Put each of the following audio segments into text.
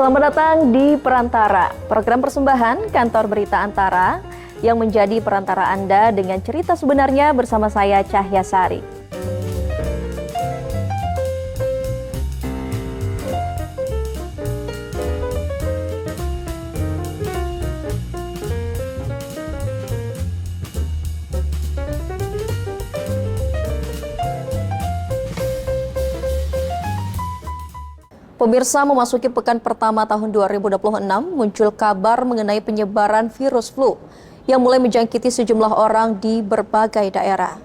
Selamat datang di Perantara, program persembahan Kantor Berita Antara yang menjadi perantara Anda dengan cerita sebenarnya bersama saya Cahya Sari. Pemirsa, memasuki pekan pertama tahun 2026, muncul kabar mengenai penyebaran virus flu yang mulai menjangkiti sejumlah orang di berbagai daerah.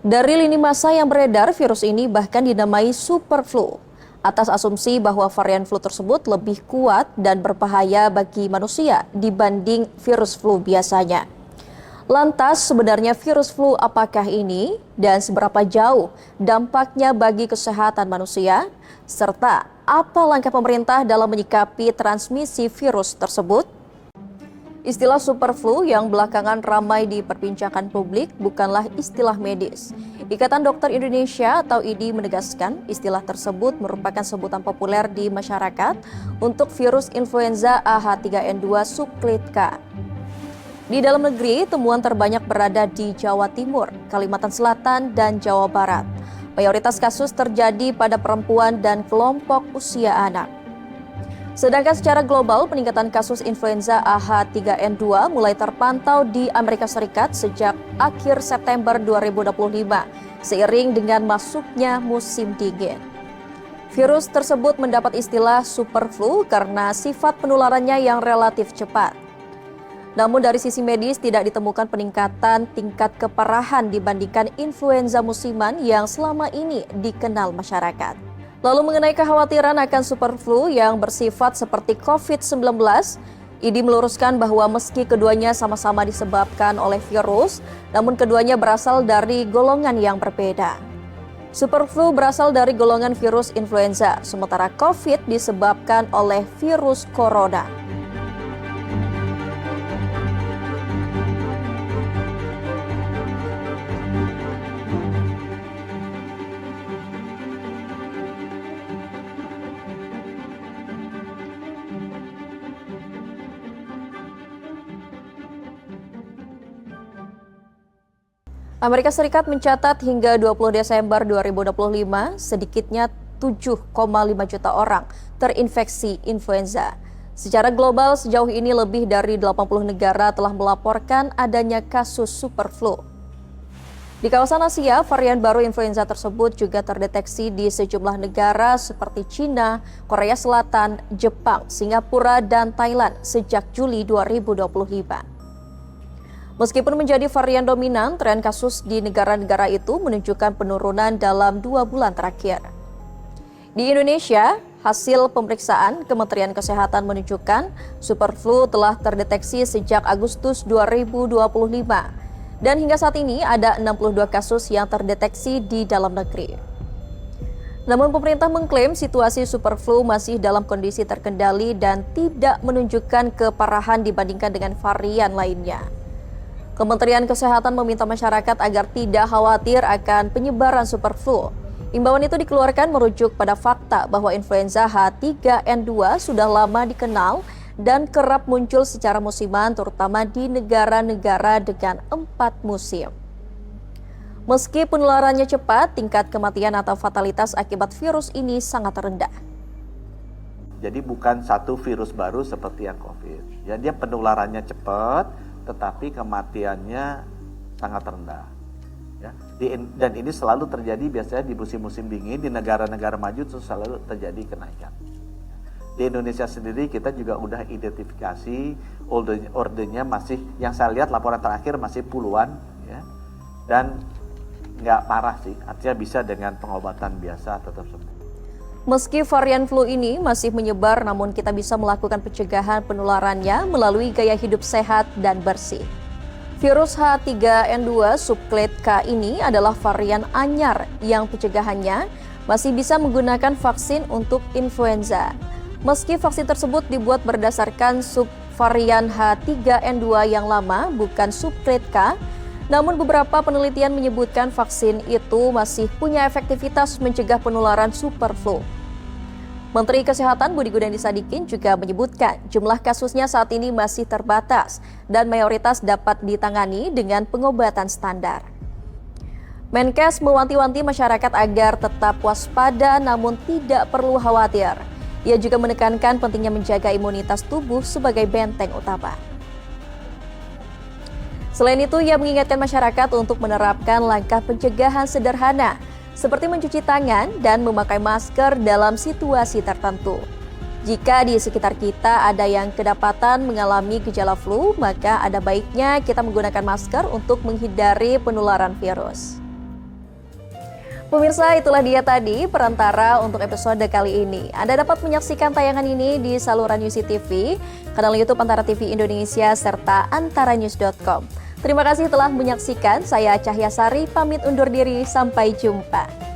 Dari lini masa yang beredar, virus ini bahkan dinamai super flu, atas asumsi bahwa varian flu tersebut lebih kuat dan berbahaya bagi manusia dibanding virus flu biasanya. Lantas, sebenarnya virus flu apakah ini dan seberapa jauh dampaknya bagi kesehatan manusia? Serta apa langkah pemerintah dalam menyikapi transmisi virus tersebut? Istilah super flu yang belakangan ramai diperbincangkan publik bukanlah istilah medis. Ikatan Dokter Indonesia atau IDI menegaskan istilah tersebut merupakan sebutan populer di masyarakat untuk virus influenza AH3N2 subclade K. Di dalam negeri, temuan terbanyak berada di Jawa Timur, Kalimantan Selatan, dan Jawa Barat. Mayoritas kasus terjadi pada perempuan dan kelompok usia anak. Sedangkan secara global, peningkatan kasus influenza AH3N2 mulai terpantau di Amerika Serikat sejak akhir September 2025, seiring dengan masuknya musim dingin. Virus tersebut mendapat istilah super flu karena sifat penularannya yang relatif cepat. Namun dari sisi medis tidak ditemukan peningkatan tingkat keparahan dibandingkan influenza musiman yang selama ini dikenal masyarakat. Lalu mengenai kekhawatiran akan super flu yang bersifat seperti COVID-19, IDI meluruskan bahwa meski keduanya sama-sama disebabkan oleh virus, namun keduanya berasal dari golongan yang berbeda. Super flu berasal dari golongan virus influenza, sementara COVID disebabkan oleh virus corona. Amerika Serikat mencatat hingga 20 Desember 2025, sedikitnya 7,5 juta orang terinfeksi influenza. Secara global, sejauh ini lebih dari 80 negara telah melaporkan adanya kasus super flu. Di kawasan Asia, varian baru influenza tersebut juga terdeteksi di sejumlah negara seperti China, Korea Selatan, Jepang, Singapura, dan Thailand sejak Juli 2025. Meskipun menjadi varian dominan, tren kasus di negara-negara itu menunjukkan penurunan dalam 2 bulan terakhir. Di Indonesia, hasil pemeriksaan Kementerian Kesehatan menunjukkan super flu telah terdeteksi sejak Agustus 2025. Dan hingga saat ini ada 62 kasus yang terdeteksi di dalam negeri. Namun pemerintah mengklaim situasi super flu masih dalam kondisi terkendali dan tidak menunjukkan keparahan dibandingkan dengan varian lainnya. Kementerian Kesehatan meminta masyarakat agar tidak khawatir akan penyebaran super flu. Imbauan itu dikeluarkan merujuk pada fakta bahwa influenza H3N2 sudah lama dikenal dan kerap muncul secara musiman, terutama di negara-negara dengan 4 musim. Meski penularannya cepat, tingkat kematian atau fatalitas akibat virus ini sangat rendah. Jadi bukan satu virus baru seperti yang COVID. Ya, dia penularannya cepat, tetapi kematiannya sangat rendah. Ya, dan ini selalu terjadi biasanya di musim-musim dingin, di negara-negara maju itu selalu terjadi kenaikan. Di Indonesia sendiri kita juga udah identifikasi ordernya masih, yang saya lihat laporan terakhir masih puluhan, ya, dan nggak parah sih, artinya bisa dengan pengobatan biasa tetap sembuh. Meski varian flu ini masih menyebar, namun kita bisa melakukan pencegahan penularannya melalui gaya hidup sehat dan bersih. Virus H3N2 subclade K ini adalah varian anyar yang pencegahannya masih bisa menggunakan vaksin untuk influenza. Meski vaksin tersebut dibuat berdasarkan subvarian H3N2 yang lama, bukan subclade K, namun beberapa penelitian menyebutkan vaksin itu masih punya efektivitas mencegah penularan super flu. Menteri Kesehatan Budi Gunadi Sadikin juga menyebutkan jumlah kasusnya saat ini masih terbatas dan mayoritas dapat ditangani dengan pengobatan standar. Menkes mewanti-wanti masyarakat agar tetap waspada namun tidak perlu khawatir. Ia juga menekankan pentingnya menjaga imunitas tubuh sebagai benteng utama. Selain itu, ia mengingatkan masyarakat untuk menerapkan langkah pencegahan sederhana seperti mencuci tangan dan memakai masker dalam situasi tertentu. Jika di sekitar kita ada yang kedapatan mengalami gejala flu, maka ada baiknya kita menggunakan masker untuk menghindari penularan virus. Pemirsa, itulah dia tadi perantara untuk episode kali ini. Anda dapat menyaksikan tayangan ini di saluran UC TV, kanal YouTube Antara TV Indonesia, serta antaranews.com. Terima kasih telah menyaksikan. Saya Cahya Sari, pamit undur diri. Sampai jumpa.